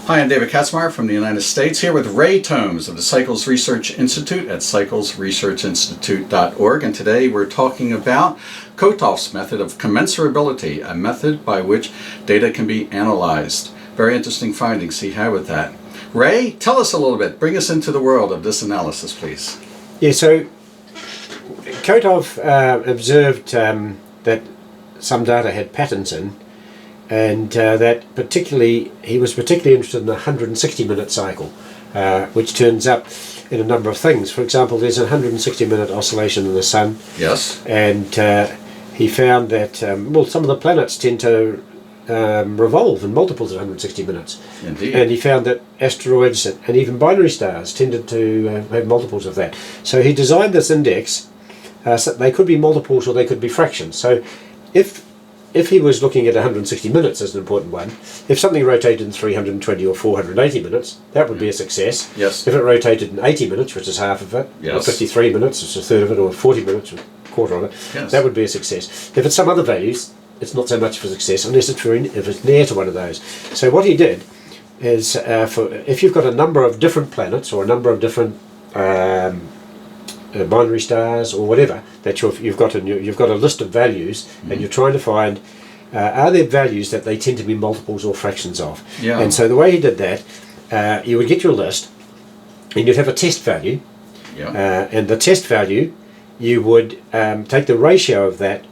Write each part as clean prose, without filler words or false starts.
Hi, I'm David Katzmeyer from the United States, here with Ray Tomes of the Cycles Research Institute at cyclesresearchinstitute.org, and today we're talking about Kotov's method of commensurability, a method by which data can be analyzed. Very interesting findings he had with that. Ray, tell us a little bit, bring us into the world of this analysis, please. Yeah, so Kotov observed that some data had patterns in, and that he was particularly interested in the 160-minute cycle, which turns up in a number of things. For example, there's a 160-minute oscillation in the Sun. Yes. And he found that, some of the planets tend to revolve in multiples of 160 minutes. Indeed. And he found that asteroids and even binary stars tended to have multiples of that. So he designed this index. So they could be multiples or they could be fractions. So if he was looking at 160 minutes as an important one, if something rotated in 320 or 480 minutes, that would be a success. Yes. If it rotated in 80 minutes, which is half of it, yes, or 53 minutes, which is a third of it, or 40 minutes, or a quarter of it, yes, that would be a success. If it's some other values, it's not so much of a success unless if it's near to one of those. So what he did is, if you've got a number of different planets or a number of different binary stars or whatever that you've got a list of values, and you're trying to find are there values that they tend to be multiples or fractions of. Yeah. And so the way he did that, you would get your list and you'd have a test value. Yeah. And the test value, you would take the ratio of that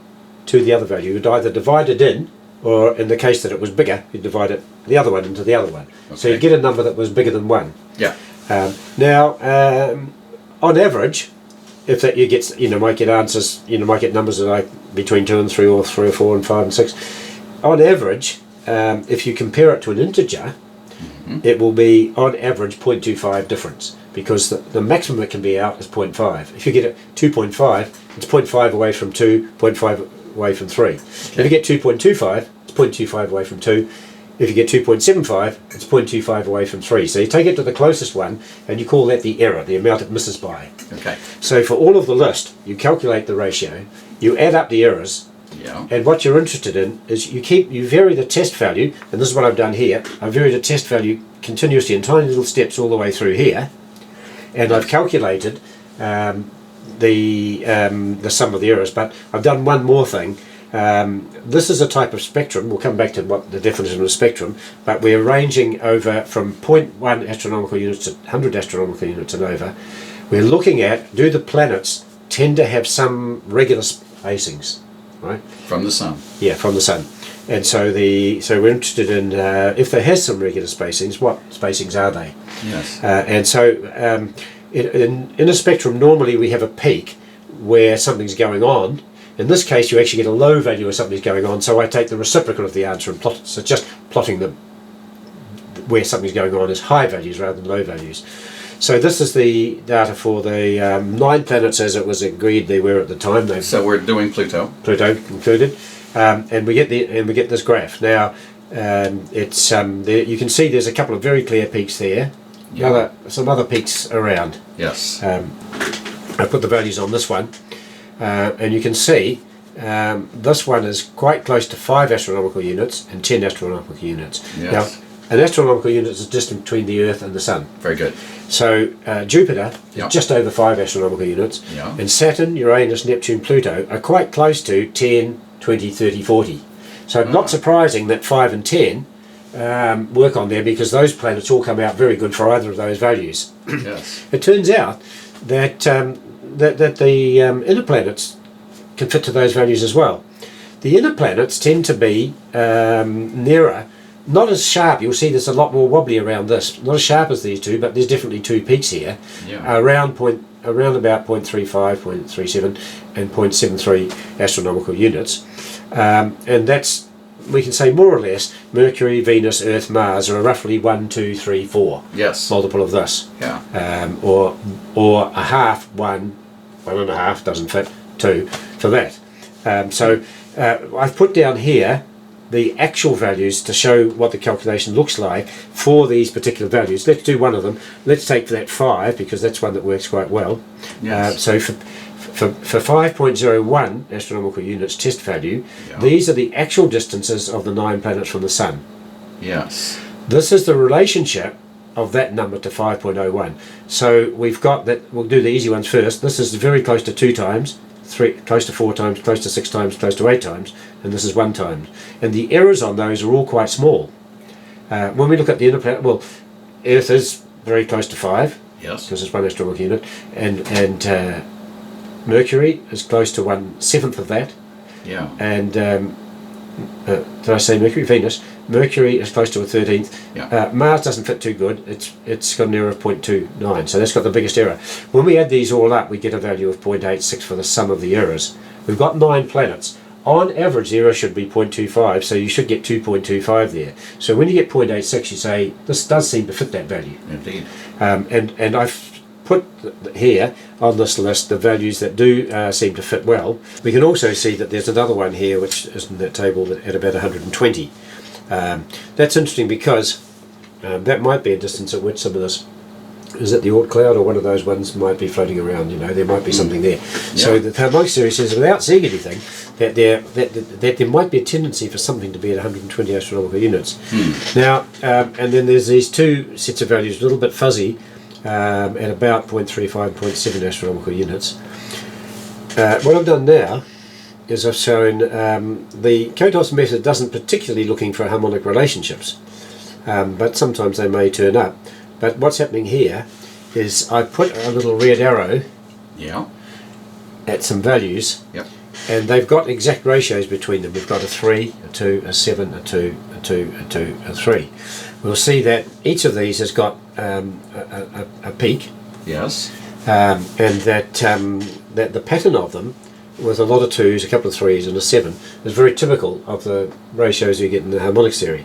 to the other value. You'd either divide it in, or in the case that it was bigger, you'd divide the other one into the other one. Okay. So you get a number that was bigger than 1. Yeah. Now, on average, if that might get answers, might get numbers that are like between 2 and 3, or 3 or 4 and 5 and 6. On average, if you compare it to an integer, it will be on average 0.25 difference, because the maximum it can be out is 0.5. If you get it 2.5, it's 0.5 away from 2, 0.5 away from 3. Okay. If you get 2.25, it's 0.25 away from 2. If you get 2.75, it's 0.25 away from 3. So you take it to the closest one, and you call that the error, the amount it misses by. Okay. So for all of the list, you calculate the ratio, you add up the errors, yeah, and what you're interested in is you vary the test value, and this is what I've done here. I've varied the test value continuously in tiny little steps all the way through here, and I've calculated the sum of the errors. But I've done one more thing. This is a type of spectrum. We'll come back to what the definition of a spectrum, but we're ranging over from 0.1 astronomical units to 100 astronomical units and over. We're looking at, do the planets tend to have some regular spacings, right? From the Sun. Yeah, from the Sun. And so we're interested in if there has some regular spacings, what spacings are they? Yes. And so in a spectrum, normally we have a peak where something's going on. In this case, you actually get a low value where something's going on, so I take the reciprocal of the answer and plot it. So just plotting where something's going on is high values rather than low values. So this is the data for the 9 planets as it was agreed they were at the time. So we're doing Pluto. Pluto included, and we get this graph. Now you can see there's a couple of very clear peaks there. Yeah. Some other peaks around. Yes. I put the values on this one. And you can see this one is quite close to 5 astronomical units and 10 astronomical units. Yes. Now, an astronomical unit is the distance between the Earth and the Sun. Very good. So Jupiter Yep. is just over 5 astronomical units, Yeah. and Saturn, Uranus, Neptune, Pluto are quite close to 10, 20, 30, 40. So not surprising that 5 and 10 work on there, because those planets all come out very good for either of those values. Yes. It turns out that the inner planets can fit to those values as well. The inner planets tend to be nearer, not as sharp. You'll see there's a lot more wobbly around this. Not as sharp as these two, but there's definitely 2 peaks here. Yeah. Around about 0.35, 0.37 and 0.73 astronomical units. And that's, we can say more or less, Mercury, Venus, Earth, Mars are roughly 1, 2, 3, 4. Yes. Multiple of this. Yeah. Or a half, 1 and a half doesn't fit, 2 for that. So I've put down here the actual values to show what the calculation looks like for these particular values. Let's do one of them. Let's take that 5, because that's one that works quite well. Yes. So for 5.01 astronomical units test value, Yeah. these are the actual distances of the 9 planets from the Sun. Yes. This is the relationship of that number to 5.01. So we've got that. We'll do the easy ones first. This is very close to 2 times, 3, close to 4 times, close to 6 times, close to 8 times, and this is 1 time. And the errors on those are all quite small. When we look at the inner planet, well, Earth is very close to 5. Yes. Because it's 1 astronomical unit, and Mercury is close to 1/7 of that. Yeah. And did I say Mercury? Venus. Mercury is close to a 13th. Yeah. Mars doesn't fit too good. It's got an error of 0.29, so that's got the biggest error. When we add these all up, we get a value of 0.86 for the sum of the errors. We've got 9 planets. On average, the error should be 0.25, so you should get 2.25 there. So when you get 0.86, you say this does seem to fit that value. Indeed. And I've put here on this list the values that do seem to fit well. We can also see that there's another one here which is in that table at about 120. That's interesting because that might be a distance at which some of this is it the Oort cloud, or one of those ones might be floating around. You know, there might be something there. Yeah. So the harmonic theory says, without seeing anything, that there might be a tendency for something to be at 120 astronomical units. Now, and then there's these 2 sets of values, a little bit fuzzy, at about 0.35 and 0.7 astronomical units. What I've done now is I've shown the Kotov's method doesn't particularly looking for harmonic relationships, but sometimes they may turn up. But what's happening here is I put a little red arrow at some values, and they've got exact ratios between them. We've got a 3, a 2, a 7, a 2, a 2, a 2, a 3. We'll see that each of these has got a peak. Yes. And that the pattern of them, with a lot of 2s, a couple of 3s, and a 7, is very typical of the ratios you get in the harmonics theory.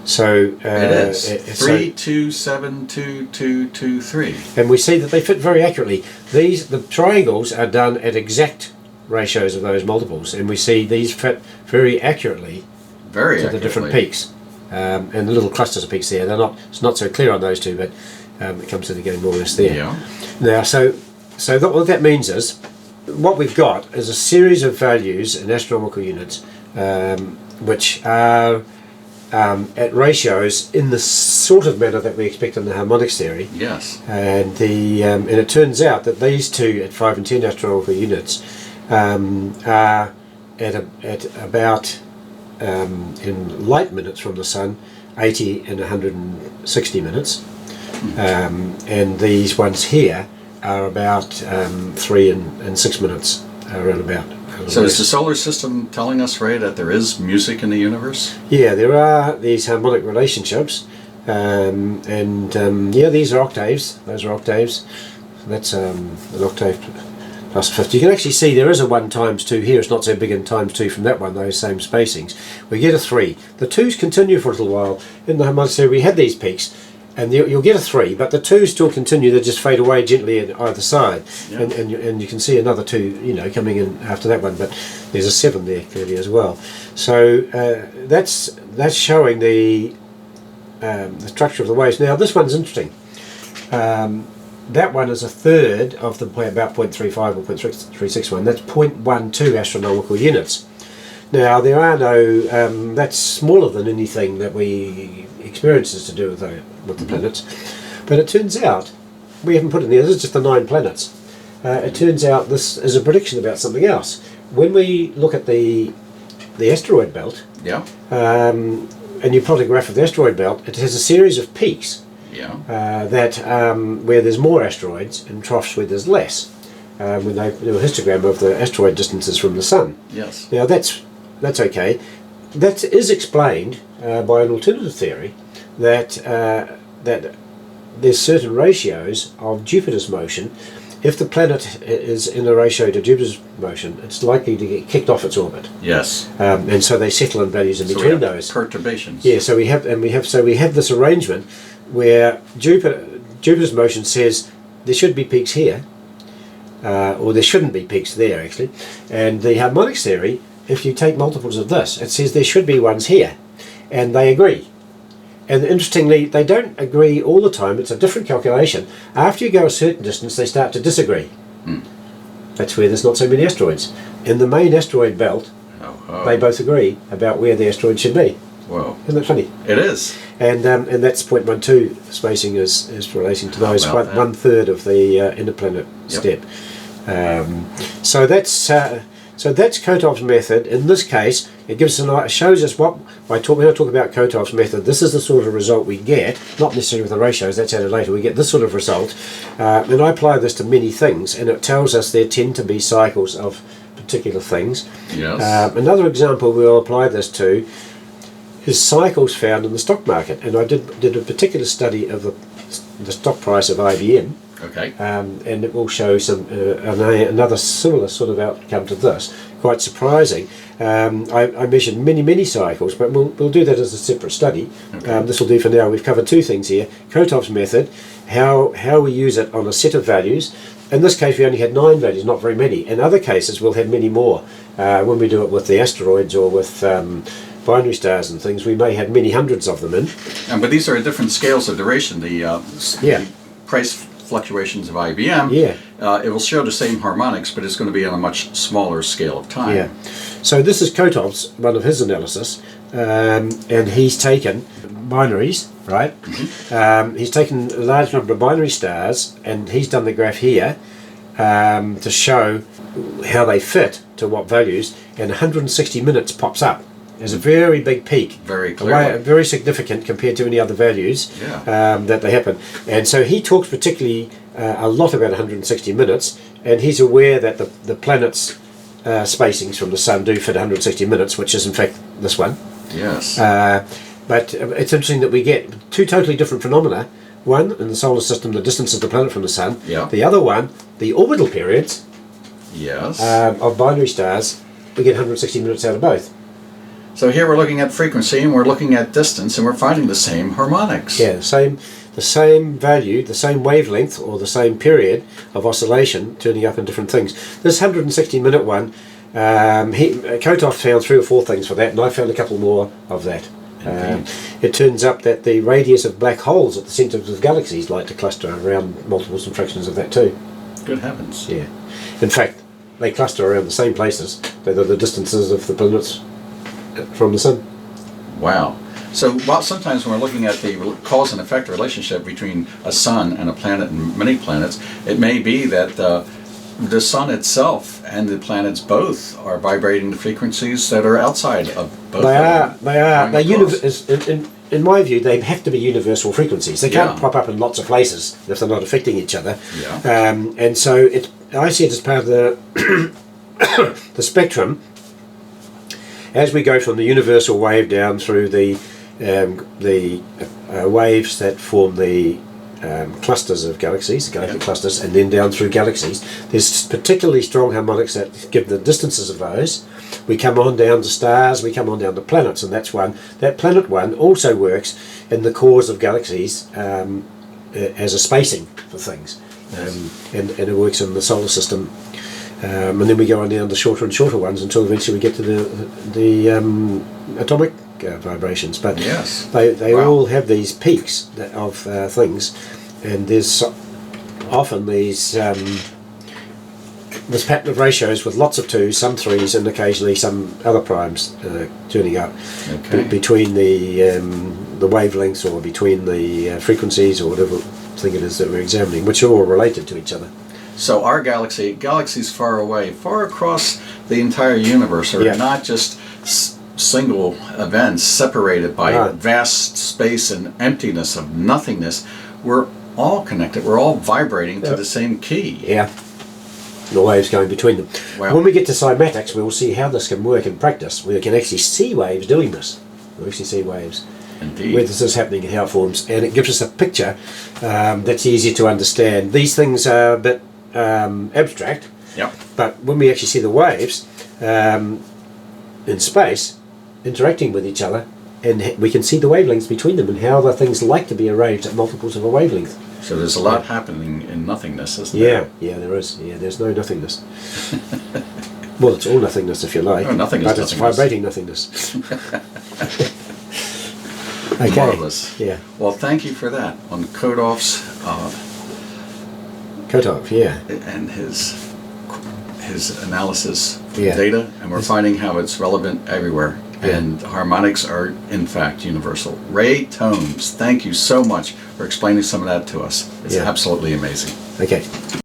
So it is 3, 2, 7, 2, 2, 2, 3, and we see that they fit very accurately. The triangles are done at exact ratios of those multiples, and we see these fit very accurately to the different peaks, and the little clusters of peaks there. It's not so clear on those 2, but it comes to the game more or less there. Yeah. Now, what that means is what we've got is a series of values in astronomical units, which are at ratios in the sort of manner that we expect in the harmonics theory. Yes. And and it turns out that these 2 at 5 and 10 astronomical units are at about in light minutes from the sun 80 and 160 minutes, and these ones here are about 3 and 6 minutes around about. So is the solar system telling us, Ray, that there is music in the universe? Yeah, there are these harmonic relationships, these are octaves. Those are octaves. That's an octave plus 50. You can actually see there is a 1 times 2 here. It's not so big in times 2 from that one, those same spacings. We get a 3. The 2s continue for a little while. In the harmonics theory we had these peaks, and you'll get a 3, but the 2s still continue. They just fade away gently on either side, and you can see another 2, coming in after that one. But there's a 7 there clearly as well. So that's showing the structure of the waves. Now this one's interesting. That one is a third of the about 0.35 or 0.361. That's 0.12 astronomical units. Now there are no. That's smaller than anything that we experiences to do with the planets, but it turns out we haven't put in there. This is just the 9 planets. It turns out this is a prediction about something else. When we look at the asteroid belt, and you plot a graph of the asteroid belt, it has a series of peaks. That where there's more asteroids and troughs where there's less. When they do a histogram of the asteroid distances from the sun. Yes. Now that's okay. That is explained by an alternative theory that there's certain ratios of Jupiter's motion. If the planet is in a ratio to Jupiter's motion, it's likely to get kicked off its orbit. Yes. And so they settle in values in between those perturbations. Yeah. So we have this arrangement where Jupiter's motion says there should be peaks here, or there shouldn't be peaks there actually, and the harmonics theory, if you take multiples of this, it says there should be ones here, and they agree. And interestingly, they don't agree all the time. It's a different calculation. After you go a certain distance, they start to disagree. That's where there's not so many asteroids. In the main asteroid belt, they both agree about where the asteroid should be. Whoa. Isn't that funny? It is. And that's 0.12 spacing is relating to those. How about that? 1/3 of the interplanet step. So that's Kotov's method. In this case, it gives us shows us what when I talk about Kotov's method. This is the sort of result we get. Not necessarily with the ratios. That's added later. We get this sort of result, and I apply this to many things, and it tells us there tend to be cycles of particular things. Yes. Another example we'll apply this to is cycles found in the stock market, and I did a particular study of the stock price of IBM. Okay. And it will show some another similar sort of outcome to this. Quite surprising. I measured many cycles, but we'll do that as a separate study. Okay. This will do for now. We've covered two things here: Kotov's method, how we use it on a set of values. In this case, we only had 9 values, not very many. In other cases, we'll have many more. When we do it with the asteroids or with binary stars and things, we may have many hundreds of them in. But these are different scales of duration. The price fluctuations of IBM, it will show the same harmonics, but it's going to be on a much smaller scale of time. Yeah. So this is Kotov's, one of his analysis, and he's taken binaries, right? Mm-hmm. He's taken a large number of binary stars, and he's done the graph here to show how they fit to what values, and 160 minutes pops up. There's a very big peak, very clearly, very significant compared to any other values that they happen. And so he talks particularly a lot about 160 minutes, and he's aware that the planets' spacings from the sun do fit 160 minutes, which is in fact this one. Yes. But it's interesting that we get two totally different phenomena. One, in the solar system, the distance of the planet from the sun. Yeah. The other one, the orbital periods of binary stars, we get 160 minutes out of both. So here we're looking at frequency, and we're looking at distance, and we're finding the same harmonics. Yeah, the same value, the same wavelength, or the same period of oscillation turning up in different things. This 160 minute one, Kotov found 3 or 4 things for that, and I found a couple more of that. It turns up that the radius of black holes at the centres of galaxies like to cluster around multiples and fractions of that too. Good heavens. Yeah. In fact, they cluster around the same places that are the distances of the planets from the sun. Wow. So sometimes when we're looking at the cause and effect relationship between a sun and a planet and many planets, it may be that the sun itself and the planets both are vibrating the frequencies that are outside of both. They are. In my view, they have to be universal frequencies. They can't pop up in lots of places if they're not affecting each other. Yeah. And so I see it as part of the the spectrum. As we go from the universal wave down through the waves that form the clusters of galaxies, the galactic clusters, and then down through galaxies, there's particularly strong harmonics that give the distances of those. We come on down to stars, we come on down to planets, and that's one. That planet one also works in the cores of galaxies as a spacing for things, and it works in the solar system. And then we go on down to shorter and shorter ones until eventually we get to the atomic vibrations. But they all have these peaks of things, and there's often these this pattern of ratios with lots of 2s, some 3s, and occasionally some other primes turning up between the wavelengths or between the frequencies or whatever thing it is that we're examining, which are all related to each other. So our galaxies far away, far across the entire universe, are not just single events separated by vast space and emptiness of nothingness. We're all connected. We're all vibrating to the same key. Yeah. The waves going between them. Wow. When we get to cymatics, we'll see how this can work in practice. We can actually see waves doing this. We actually see waves. Indeed. Where this is happening and how it forms. And it gives us a picture that's easier to understand. These things are a bit abstract, but when we actually see the waves in space interacting with each other, and we can see the wavelengths between them and how the things like to be arranged at multiples of a wavelength. So there's a lot happening in nothingness, isn't there? Yeah, there is. Yeah, there's no nothingness. Well, it's all nothingness if you like, nothingness, but it's vibrating nothingness. Okay. Marvelous. Yeah. Well, thank you for that on Kotov's Kotov, and his analysis Yeah. data, and we're finding how it's relevant everywhere. And harmonics are, in fact, universal. Ray Tomes, thank you so much for explaining some of that to us. It's absolutely amazing. Okay.